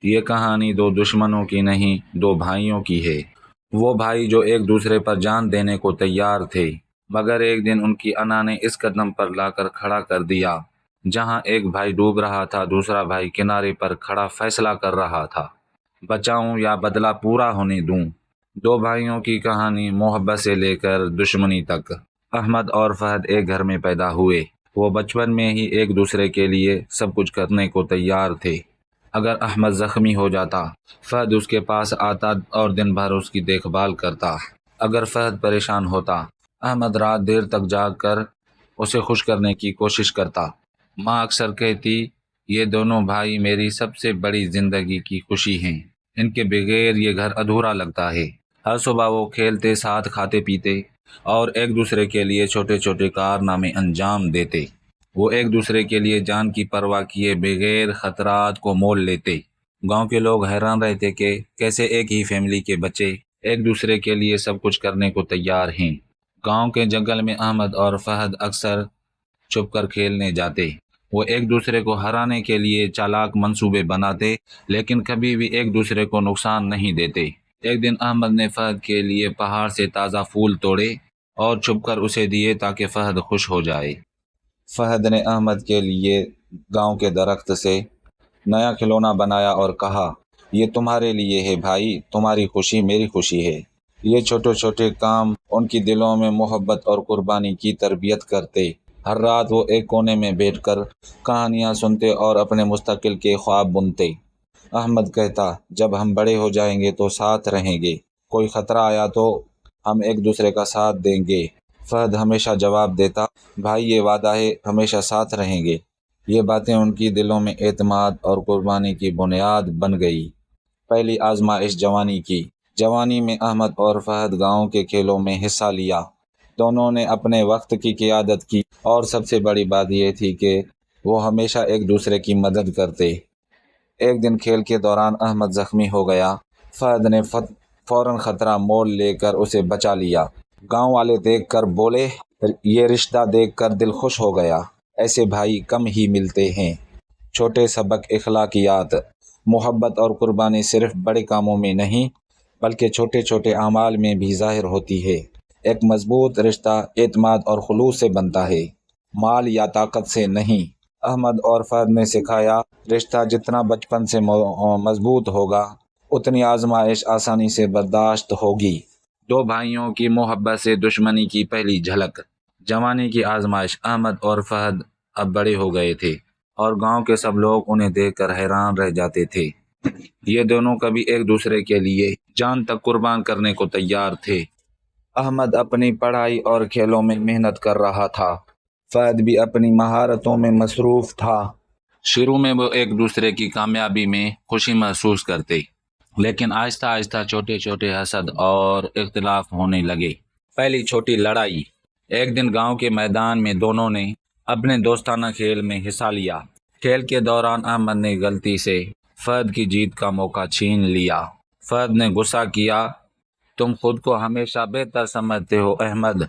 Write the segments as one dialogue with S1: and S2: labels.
S1: یہ کہانی دو دشمنوں کی نہیں، دو بھائیوں کی ہے۔ وہ بھائی جو ایک دوسرے پر جان دینے کو تیار تھے، مگر ایک دن ان کی انا نے اس قدم پر لا کر کھڑا کر دیا جہاں ایک بھائی ڈوب رہا تھا، دوسرا بھائی کنارے پر کھڑا فیصلہ کر رہا تھا، بچاؤں یا بدلہ پورا ہونے دوں۔ دو بھائیوں کی کہانی محبت سے لے کر دشمنی تک۔ احمد اور فہد ایک گھر میں پیدا ہوئے۔ وہ بچپن میں ہی ایک دوسرے کے لیے سب کچھ کرنے کو تیار تھے۔ اگر احمد زخمی ہو جاتا، فہد اس کے پاس آتا اور دن بھر اس کی دیکھ بھال کرتا۔ اگر فہد پریشان ہوتا، احمد رات دیر تک جاگ کر اسے خوش کرنے کی کوشش کرتا۔ ماں اکثر کہتی، یہ دونوں بھائی میری سب سے بڑی زندگی کی خوشی ہیں، ان کے بغیر یہ گھر ادھورا لگتا ہے۔ ہر صبح وہ کھیلتے، ساتھ کھاتے پیتے اور ایک دوسرے کے لیے چھوٹے چھوٹے کارنامے انجام دیتے۔ وہ ایک دوسرے کے لیے جان کی پرواہ کیے بغیر خطرات کو مول لیتے۔ گاؤں کے لوگ حیران رہتے کہ کیسے ایک ہی فیملی کے بچے ایک دوسرے کے لیے سب کچھ کرنے کو تیار ہیں۔ گاؤں کے جنگل میں احمد اور فہد اکثر چھپ کر کھیلنے جاتے۔ وہ ایک دوسرے کو ہرانے کے لیے چالاک منصوبے بناتے، لیکن کبھی بھی ایک دوسرے کو نقصان نہیں دیتے۔ ایک دن احمد نے فہد کے لیے پہاڑ سے تازہ پھول توڑے اور چھپ کر اسے دیے تاکہ فہد خوش ہو جائے۔ فہد نے احمد کے لیے گاؤں کے درخت سے نیا کھلونا بنایا اور کہا، یہ تمہارے لیے ہے بھائی، تمہاری خوشی میری خوشی ہے۔ یہ چھوٹے چھوٹے کام ان کی دلوں میں محبت اور قربانی کی تربیت کرتے۔ ہر رات وہ ایک کونے میں بیٹھ کر کہانیاں سنتے اور اپنے مستقبل کے خواب بنتے۔ احمد کہتا، جب ہم بڑے ہو جائیں گے تو ساتھ رہیں گے، کوئی خطرہ آیا تو ہم ایک دوسرے کا ساتھ دیں گے۔ فہد ہمیشہ جواب دیتا، بھائی یہ وعدہ ہے، ہمیشہ ساتھ رہیں گے۔ یہ باتیں ان کی دلوں میں اعتماد اور قربانی کی بنیاد بن گئی۔ پہلی آزمائش جوانی کی۔ جوانی میں احمد اور فہد گاؤں کے کھیلوں میں حصہ لیا۔ دونوں نے اپنے وقت کی قیادت کی اور سب سے بڑی بات یہ تھی کہ وہ ہمیشہ ایک دوسرے کی مدد کرتے۔ ایک دن کھیل کے دوران احمد زخمی ہو گیا۔ فہد نے فوراً خطرہ مول لے کر اسے بچا لیا۔ گاؤں والے دیکھ کر بولے، یہ رشتہ دیکھ کر دل خوش ہو گیا، ایسے بھائی کم ہی ملتے ہیں۔ چھوٹے سبق، اخلاقیات۔ محبت اور قربانی صرف بڑے کاموں میں نہیں بلکہ چھوٹے چھوٹے اعمال میں بھی ظاہر ہوتی ہے۔ ایک مضبوط رشتہ اعتماد اور خلوص سے بنتا ہے، مال یا طاقت سے نہیں۔ احمد اور فہد نے سکھایا، رشتہ جتنا بچپن سے مضبوط ہوگا اتنی آزمائش آسانی سے برداشت ہوگی۔ دو بھائیوں کی محبت سے دشمنی کی پہلی جھلک۔ جوانی کی آزمائش۔ احمد اور فہد اب بڑے ہو گئے تھے اور گاؤں کے سب لوگ انہیں دیکھ کر حیران رہ جاتے تھے۔ یہ دونوں کبھی ایک دوسرے کے لیے جان تک قربان کرنے کو تیار تھے۔ احمد اپنی پڑھائی اور کھیلوں میں محنت کر رہا تھا، فہد بھی اپنی مہارتوں میں مصروف تھا۔ شروع میں وہ ایک دوسرے کی کامیابی میں خوشی محسوس کرتے، لیکن آہستہ آہستہ چھوٹے چھوٹے حسد اور اختلاف ہونے لگے۔ پہلی چھوٹی لڑائی۔ ایک دن گاؤں کے میدان میں دونوں نے اپنے دوستانہ کھیل میں حصہ لیا۔ کھیل کے دوران احمد نے غلطی سے فہد کی جیت کا موقع چھین لیا۔ فہد نے غصہ کیا، تم خود کو ہمیشہ بہتر سمجھتے ہو احمد۔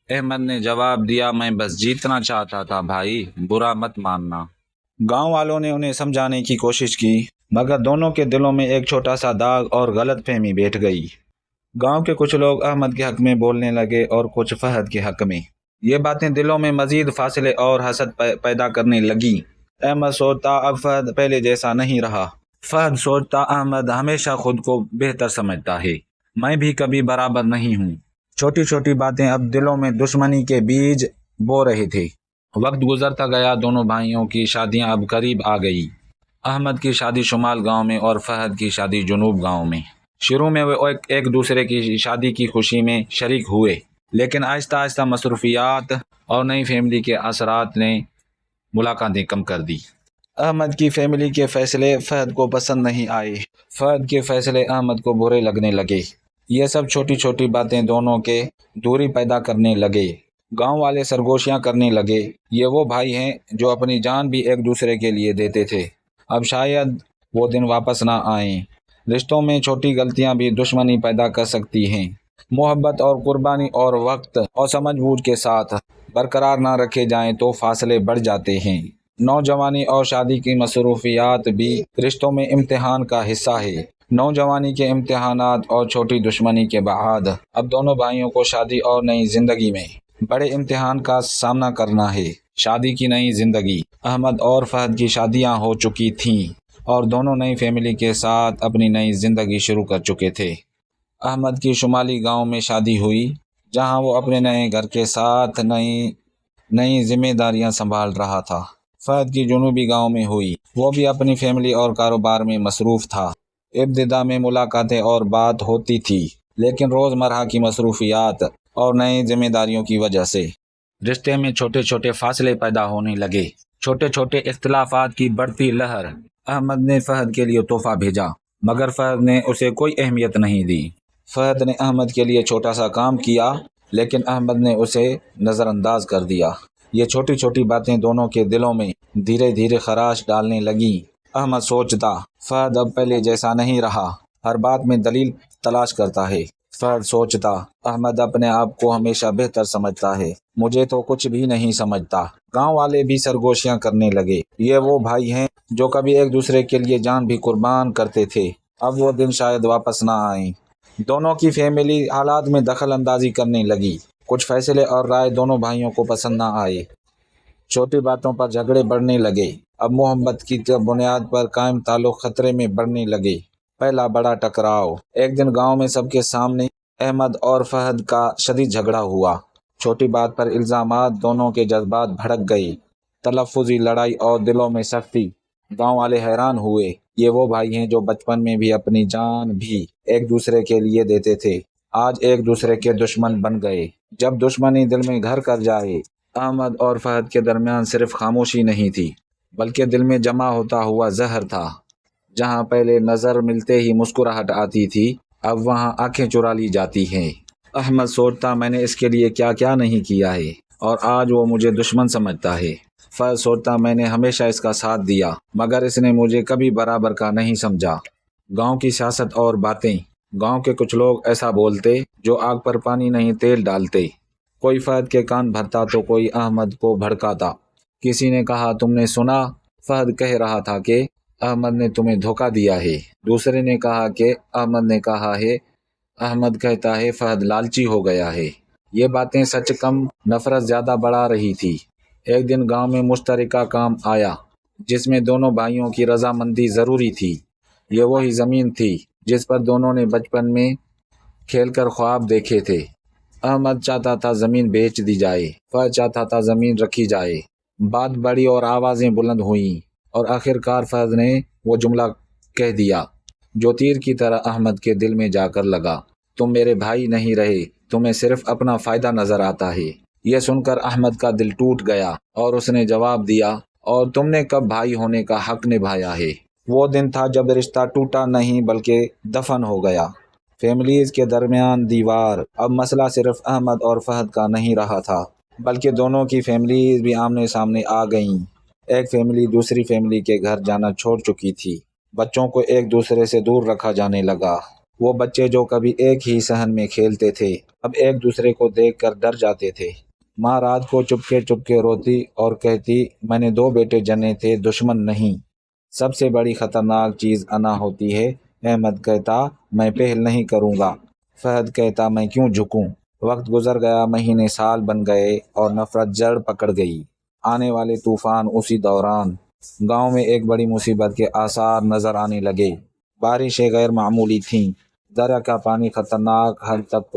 S1: احمد نے جواب دیا، میں بس جیتنا چاہتا تھا بھائی، برا مت ماننا۔ گاؤں والوں نے انہیں سمجھانے کی کوشش کی، مگر دونوں کے دلوں میں ایک چھوٹا سا داغ اور غلط فہمی بیٹھ گئی۔ گاؤں کے کچھ لوگ احمد کے حق میں بولنے لگے اور کچھ فہد کے حق میں۔ یہ باتیں دلوں میں مزید فاصلے اور حسد پیدا کرنے لگیں۔ احمد سوچتا، اب فہد پہلے جیسا نہیں رہا۔ فہد سوچتا، احمد ہمیشہ خود کو بہتر سمجھتا ہے، میں بھی کبھی برابر نہیں ہوں۔ چھوٹی چھوٹی باتیں اب دلوں میں دشمنی کے بیج بو رہے تھے۔ وقت گزرتا گیا، دونوں بھائیوں کی شادیاں اب قریب آ گئی۔ احمد کی شادی شمال گاؤں میں اور فہد کی شادی جنوب گاؤں میں۔ شروع میں وہ ایک دوسرے کی شادی کی خوشی میں شریک ہوئے، لیکن آہستہ آہستہ مصروفیات اور نئی فیملی کے اثرات نے ملاقاتیں کم کر دی۔ احمد کی فیملی کے فیصلے فہد کو پسند نہیں آئے، فہد کے فیصلے احمد کو برے لگنے لگے۔ یہ سب چھوٹی چھوٹی باتیں دونوں کے دوری پیدا کرنے لگے۔ گاؤں والے سرگوشیاں کرنے لگے، یہ وہ بھائی ہیں جو اپنی جان بھی ایک دوسرے کے لیے دیتے تھے، اب شاید وہ دن واپس نہ آئیں۔ رشتوں میں چھوٹی غلطیاں بھی دشمنی پیدا کر سکتی ہیں۔ محبت اور قربانی اور وقت اور سمجھ بوجھ کے ساتھ برقرار نہ رکھے جائیں تو فاصلے بڑھ جاتے ہیں۔ نوجوانی اور شادی کی مصروفیات بھی رشتوں میں امتحان کا حصہ ہے۔ نوجوانی کے امتحانات اور چھوٹی دشمنی کے بعد اب دونوں بھائیوں کو شادی اور نئی زندگی میں بڑے امتحان کا سامنا کرنا ہے۔ شادی کی نئی زندگی۔ احمد اور فہد کی شادیاں ہو چکی تھیں اور دونوں نئی فیملی کے ساتھ اپنی نئی زندگی شروع کر چکے تھے۔ احمد کی شمالی گاؤں میں شادی ہوئی، جہاں وہ اپنے نئے گھر کے ساتھ نئی ذمہ داریاں سنبھال رہا تھا۔ فہد کی جنوبی گاؤں میں ہوئی، وہ بھی اپنی فیملی اور کاروبار میں مصروف تھا۔ ابتدا میں ملاقاتیں اور بات ہوتی تھی، لیکن روزمرہ کی مصروفیات اور نئی ذمہ داریوں کی وجہ سے رشتے میں چھوٹے چھوٹے فاصلے پیدا ہونے لگے۔ چھوٹے چھوٹے اختلافات کی بڑھتی لہر۔ احمد نے فہد کے لیے تحفہ بھیجا، مگر فہد نے اسے کوئی اہمیت نہیں دی۔ فہد نے احمد کے لیے چھوٹا سا کام کیا، لیکن احمد نے اسے نظر انداز کر دیا۔ یہ چھوٹی چھوٹی باتیں دونوں کے دلوں میں دھیرے دھیرے خراش ڈالنے لگیں۔ احمد سوچتا، فہد اب پہلے جیسا نہیں رہا، ہر بات میں دلیل تلاش کرتا ہے۔ فہد سوچتا، احمد اپنے آپ کو ہمیشہ بہتر سمجھتا ہے، مجھے تو کچھ بھی نہیں سمجھتا۔ گاؤں والے بھی سرگوشیاں کرنے لگے، یہ وہ بھائی ہیں جو کبھی ایک دوسرے کے لیے جان بھی قربان کرتے تھے، اب وہ دن شاید واپس نہ آئیں۔ دونوں کی فیملی حالات میں دخل اندازی کرنے لگی۔ کچھ فیصلے اور رائے دونوں بھائیوں کو پسند نہ آئے۔ چھوٹی باتوں پر جھگڑے بڑھنے لگے۔ اب محبت کی بنیاد پر قائم تعلق خطرے میں بڑھنے لگے۔ پہلا بڑا ٹکراؤ۔ ایک دن گاؤں میں سب کے سامنے احمد اور فہد کا شدید جھگڑا ہوا۔ چھوٹی بات پر الزامات، دونوں کے جذبات بھڑک گئے۔ تلفظی لڑائی اور دلوں میں سختی۔ گاؤں والے حیران ہوئے، یہ وہ بھائی ہیں جو بچپن میں بھی اپنی جان بھی ایک دوسرے کے لیے دیتے تھے، آج ایک دوسرے کے دشمن بن گئے۔ جب دشمنی دل میں گھر کر جائے۔ احمد اور فہد کے درمیان صرف خاموشی نہیں تھی، بلکہ دل میں جمع ہوتا ہوا زہر تھا۔ جہاں پہلے نظر ملتے ہی مسکراہٹ آتی تھی، اب وہاں آنکھیں چرا لی جاتی ہیں۔ احمد سوچتا، میں نے اس کے لیے کیا کیا نہیں کیا ہے اور آج وہ مجھے دشمن سمجھتا ہے۔ فہد سوچتا، میں نے ہمیشہ اس کا ساتھ دیا، مگر اس نے مجھے کبھی برابر کا نہیں سمجھا۔ گاؤں کی سیاست اور باتیں۔ گاؤں کے کچھ لوگ ایسا بولتے جو آگ پر پانی نہیں تیل ڈالتے۔ کوئی فہد کے کان بھرتا تو کوئی احمد کو بھڑکاتا۔ کسی نے کہا، تم نے سنا، فہد کہہ رہا تھا کہ احمد نے تمہیں دھوکہ دیا ہے۔ دوسرے نے کہا کہ احمد نے کہا ہے۔ احمد کہتا ہے فہد لالچی ہو گیا ہے۔ یہ باتیں سچ کم، نفرت زیادہ بڑھا رہی تھی۔ ایک دن گاؤں میں مشترکہ کام آیا، جس میں دونوں بھائیوں کی رضامندی ضروری تھی۔ یہ وہی زمین تھی جس پر دونوں نے بچپن میں کھیل کر خواب دیکھے تھے۔ احمد چاہتا تھا زمین بیچ دی جائے، فہد چاہتا تھا زمین رکھی جائے۔ بات بڑی اور آوازیں بلند ہوئیں، اور آخر کار فہد نے وہ جملہ کہہ دیا جو تیر کی طرح احمد کے دل میں جا کر لگا، تم میرے بھائی نہیں رہے، تمہیں صرف اپنا فائدہ نظر آتا ہے۔ یہ سن کر احمد کا دل ٹوٹ گیا اور اس نے جواب دیا، اور تم نے کب بھائی ہونے کا حق نبھایا ہے؟ وہ دن تھا جب رشتہ ٹوٹا نہیں بلکہ دفن ہو گیا۔ فیملیز کے درمیان دیوار۔ اب مسئلہ صرف احمد اور فہد کا نہیں رہا تھا، بلکہ دونوں کی فیملیز بھی آمنے سامنے آ گئیں۔ ایک فیملی دوسری فیملی کے گھر جانا چھوڑ چکی تھی۔ بچوں کو ایک دوسرے سے دور رکھا جانے لگا۔ وہ بچے جو کبھی ایک ہی صحن میں کھیلتے تھے، اب ایک دوسرے کو دیکھ کر ڈر جاتے تھے۔ ماں رات کو چپکے روتی اور کہتی، میں نے 2 بیٹے جنے تھے، دشمن نہیں۔ سب سے بڑی خطرناک چیز انا ہوتی ہے۔ احمد کہتا، میں پہل نہیں کروں گا۔ فہد کہتا، میں کیوں جھکوں؟ وقت گزر گیا، مہینے سال بن گئے اور نفرت جڑ پکڑ گئی۔ آنے والے طوفان۔ اسی دوران گاؤں میں ایک بڑی مصیبت کے آثار نظر آنے لگے۔ بارشیں غیر معمولی تھیں، دریا کا پانی خطرناک حد تک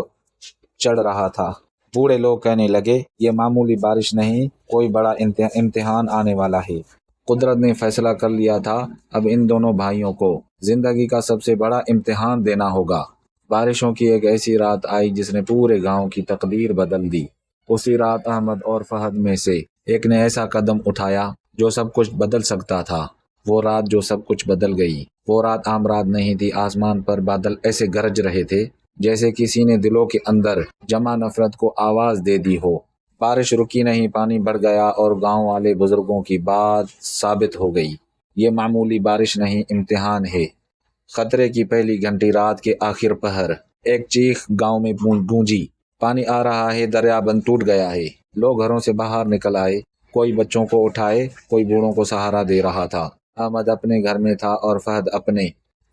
S1: چڑھ رہا تھا۔ بوڑھے لوگ کہنے لگے، یہ معمولی بارش نہیں، کوئی بڑا امتحان آنے والا ہے۔ قدرت نے فیصلہ کر لیا تھا، اب ان دونوں بھائیوں کو زندگی کا سب سے بڑا امتحان دینا ہوگا۔ بارشوں کی ایک ایسی رات آئی جس نے پورے گاؤں کی تقدیر بدل دی۔ اسی رات احمد اور فہد میں سے ایک نے ایسا قدم اٹھایا جو سب کچھ بدل سکتا تھا۔ وہ رات جو سب کچھ بدل گئی۔ وہ رات عام رات نہیں تھی۔ آسمان پر بادل ایسے گرج رہے تھے جیسے کسی نے دلوں کے اندر جمع نفرت کو آواز دے دی ہو۔ بارش رکی نہیں، پانی بڑھ گیا اور گاؤں والے بزرگوں کی بات ثابت ہو گئی۔ یہ معمولی بارش نہیں، امتحان ہے۔ خطرے کی پہلی گھنٹی، رات کے آخر پہر، ایک چیخ گاؤں میں گونجی، پانی آ رہا ہے، دریا بند ٹوٹ گیا ہے۔ لوگ گھروں سے باہر نکل آئے، کوئی بچوں کو اٹھائے، کوئی بوڑھوں کو سہارا دے رہا تھا۔ احمد اپنے گھر میں تھا اور فہد اپنے،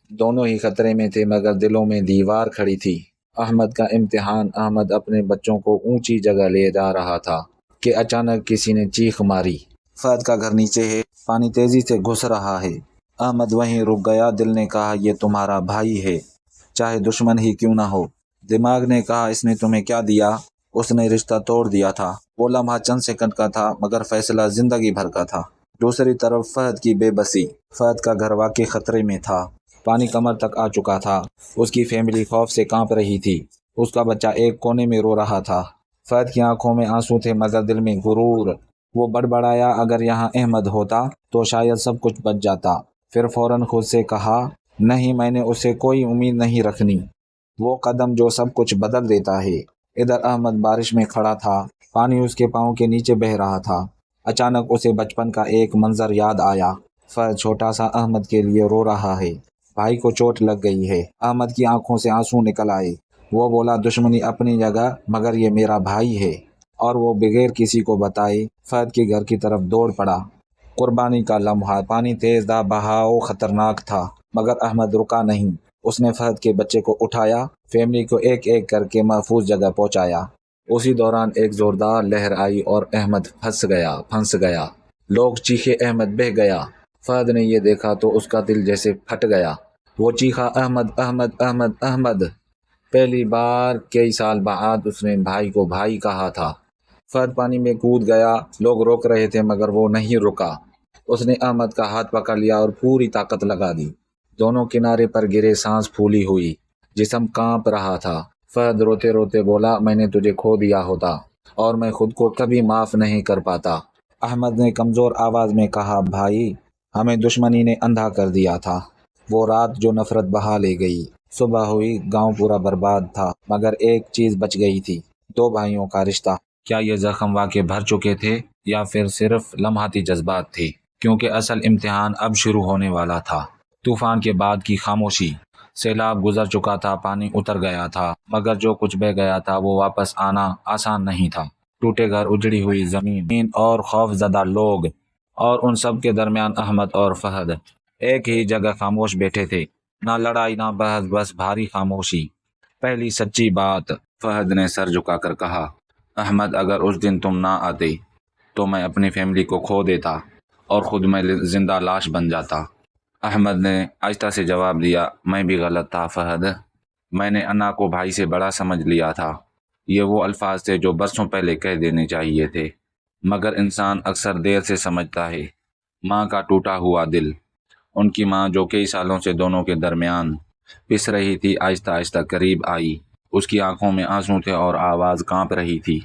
S1: دونوں ہی خطرے میں تھے مگر دلوں میں دیوار کھڑی تھی۔ احمد کا امتحان۔ احمد اپنے بچوں کو اونچی جگہ لے جا رہا تھا کہ اچانک کسی نے چیخ ماری، فہد کا گھر نیچے ہے، پانی تیزی سے گھس رہا ہے۔ احمد وہیں رک گیا۔ دل نے کہا یہ تمہارا بھائی ہے، چاہے دشمن ہی کیوں نہ ہو۔ دماغ نے کہا اس نے تمہیں کیا دیا؟ اس نے رشتہ توڑ دیا تھا۔ وہ لمحہ چند سیکنڈ کا تھا مگر فیصلہ زندگی بھر کا تھا۔ دوسری طرف فہد کی بے بسی۔ فہد کا گھر واقعی خطرے میں تھا۔ پانی کمر تک آ چکا تھا۔ اس کی فیملی خوف سے کانپ رہی تھی۔ اس کا بچہ ایک کونے میں رو رہا تھا۔ فہد کی آنکھوں میں آنسو تھے مگر دل میں غرور۔ وہ بڑبڑایا، اگر یہاں احمد ہوتا تو شاید سب کچھ بچ جاتا۔ پھر فوراً خود سے کہا، نہیں، میں نے اسے کوئی امید نہیں رکھنی۔ وہ قدم جو سب کچھ بدل دیتا ہے۔ ادھر احمد بارش میں کھڑا تھا، پانی اس کے پاؤں کے نیچے بہہ رہا تھا۔ اچانک اسے بچپن کا ایک منظر یاد آیا۔ فہد چھوٹا سا احمد کے لیے رو رہا ہے۔ بھائی کو چوٹ لگ گئی ہے۔ احمد کی آنکھوں سے آنسو نکل آئے۔ وہ بولا، دشمنی اپنی جگہ مگر یہ میرا بھائی ہے۔ اور وہ بغیر کسی کو بتائے فہد کے گھر کی طرف دوڑ پڑا۔ قربانی کا لمحہ۔ پانی تیز تھا، بہاؤ خطرناک تھا مگر احمد رکا نہیں۔ اس نے فہد کے بچے کو اٹھایا، فیملی کو ایک ایک کر کے محفوظ جگہ پہنچایا۔ اسی دوران ایک زوردار لہر آئی اور احمد پھنس گیا۔ لوگ چیخے، احمد بہہ گیا۔ فہد نے یہ دیکھا تو اس کا دل جیسے پھٹ گیا۔ وہ چیخا، احمد احمد احمد احمد۔ پہلی بار کئی سال بعد اس نے بھائی کو بھائی کہا تھا۔ فہد پانی میں کود گیا۔ لوگ روک رہے تھے مگر وہ نہیں رکا۔ اس نے احمد کا ہاتھ پکڑ لیا اور پوری طاقت لگا دی۔ دونوں کنارے پر گرے، سانس پھولی ہوئی، جسم کانپ رہا تھا۔ فہد روتے روتے بولا، میں نے تجھے کھو دیا ہوتا اور میں خود کو کبھی معاف نہیں کر پاتا۔ احمد نے کمزور آواز میں کہا، بھائی، ہمیں دشمنی نے اندھا کر دیا تھا۔ وہ رات جو نفرت بہا لے گئی۔ صبح ہوئی، گاؤں پورا برباد تھا مگر ایک چیز بچ گئی تھی، دو بھائیوں کا رشتہ۔ کیا یہ زخم واقعی بھر چکے تھے یا پھر صرف لمحاتی جذبات تھے؟ کیونکہ اصل امتحان اب شروع ہونے والا تھا۔ طوفان کے بعد کی خاموشی۔ سیلاب گزر چکا تھا، پانی اتر گیا تھا مگر جو کچھ بہہ گیا تھا وہ واپس آنا آسان نہیں تھا۔ ٹوٹے گھر، اجڑی ہوئی زمین اور خوف زدہ لوگ، اور ان سب کے درمیان احمد اور فہد ایک ہی جگہ خاموش بیٹھے تھے۔ نہ لڑائی، نہ بحث، بس بھاری خاموشی۔ پہلی سچی بات، فہد نے سر جھکا کر کہا، احمد، اگر اس دن تم نہ آتے تو میں اپنی فیملی کو کھو دیتا اور خود میں زندہ لاش بن جاتا۔ احمد نے آہستہ سے جواب دیا، میں بھی غلط تھا فہد۔ میں نے انا کو بھائی سے بڑا سمجھ لیا تھا۔ یہ وہ الفاظ تھے جو برسوں پہلے کہہ دینے چاہیے تھے مگر انسان اکثر دیر سے سمجھتا ہے۔ ماں کا ٹوٹا ہوا دل۔ ان کی ماں جو کئی سالوں سے دونوں کے درمیان پس رہی تھی، آہستہ آہستہ قریب آئی۔ اس کی آنکھوں میں آنسو تھے اور آواز کانپ رہی تھی۔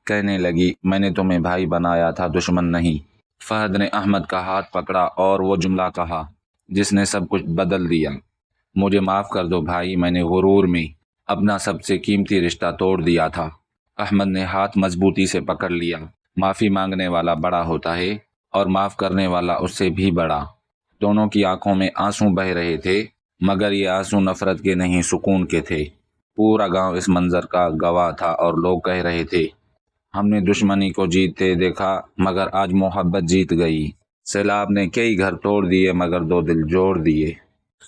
S1: کہنے لگی، میں نے تمہیں بھائی بنایا تھا، دشمن نہیں۔ فہد نے احمد کا ہاتھ پکڑا اور وہ جملہ کہا جس نے سب کچھ بدل دیا، مجھے معاف کر دو بھائی، میں نے غرور میں اپنا سب سے قیمتی رشتہ توڑ دیا تھا۔ احمد نے ہاتھ مضبوطی سے پکڑ لیا۔ معافی مانگنے والا بڑا ہوتا ہے اور معاف کرنے والا اس سے بھی بڑا۔ دونوں کی آنکھوں میں آنسو بہہ رہے تھے مگر یہ آنسو نفرت کے نہیں، سکون کے تھے۔ پورا گاؤں اس منظر کا گواہ تھا اور لوگ کہہ رہے تھے، ہم نے دشمنی کو جیتتے دیکھا مگر آج محبت جیت گئی۔ سیلاب نے کئی گھر توڑ دیے مگر دو دل جوڑ دیے۔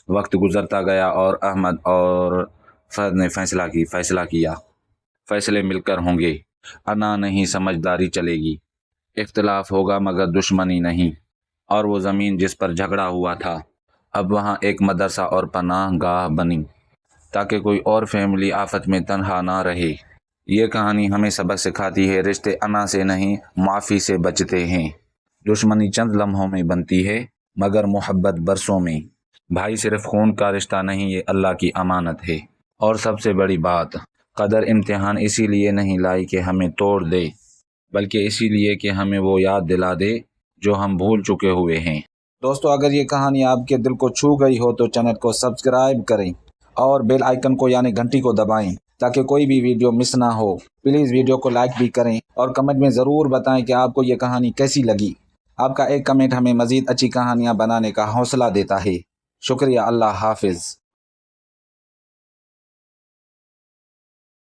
S1: وقت گزرتا گیا اور احمد اور فہد نے فیصلہ کیا۔ فیصلے مل کر ہوں گے، انا نہیں، سمجھداری چلے گی۔ اختلاف ہوگا مگر دشمنی نہیں۔ اور وہ زمین جس پر جھگڑا ہوا تھا اب وہاں ایک مدرسہ اور پناہ گاہ بنی تاکہ کوئی اور فیملی آفت میں تنہا نہ رہے۔ یہ کہانی ہمیں سبق سکھاتی ہے، رشتے انا سے نہیں، معافی سے بچتے ہیں۔ دشمنی چند لمحوں میں بنتی ہے مگر محبت برسوں میں۔ بھائی صرف خون کا رشتہ نہیں، یہ اللہ کی امانت ہے۔ اور سب سے بڑی بات، قدر امتحان اسی لیے نہیں لائی کہ ہمیں توڑ دے بلکہ اسی لیے کہ ہمیں وہ یاد دلا دے جو ہم بھول چکے ہوئے ہیں۔ دوستو، اگر یہ کہانی آپ کے دل کو چھو گئی ہو تو چینل کو سبسکرائب کریں اور بیل آئیکن کو یعنی گھنٹی کو دبائیں تاکہ کوئی بھی ویڈیو مس نہ ہو۔ پلیز ویڈیو کو لائک بھی کریں اور کمنٹ میں ضرور بتائیں کہ آپ کو یہ کہانی کیسی لگی۔ آپ کا ایک کمنٹ ہمیں مزید اچھی کہانیاں بنانے کا حوصلہ دیتا ہے۔ شکریہ، اللہ حافظ۔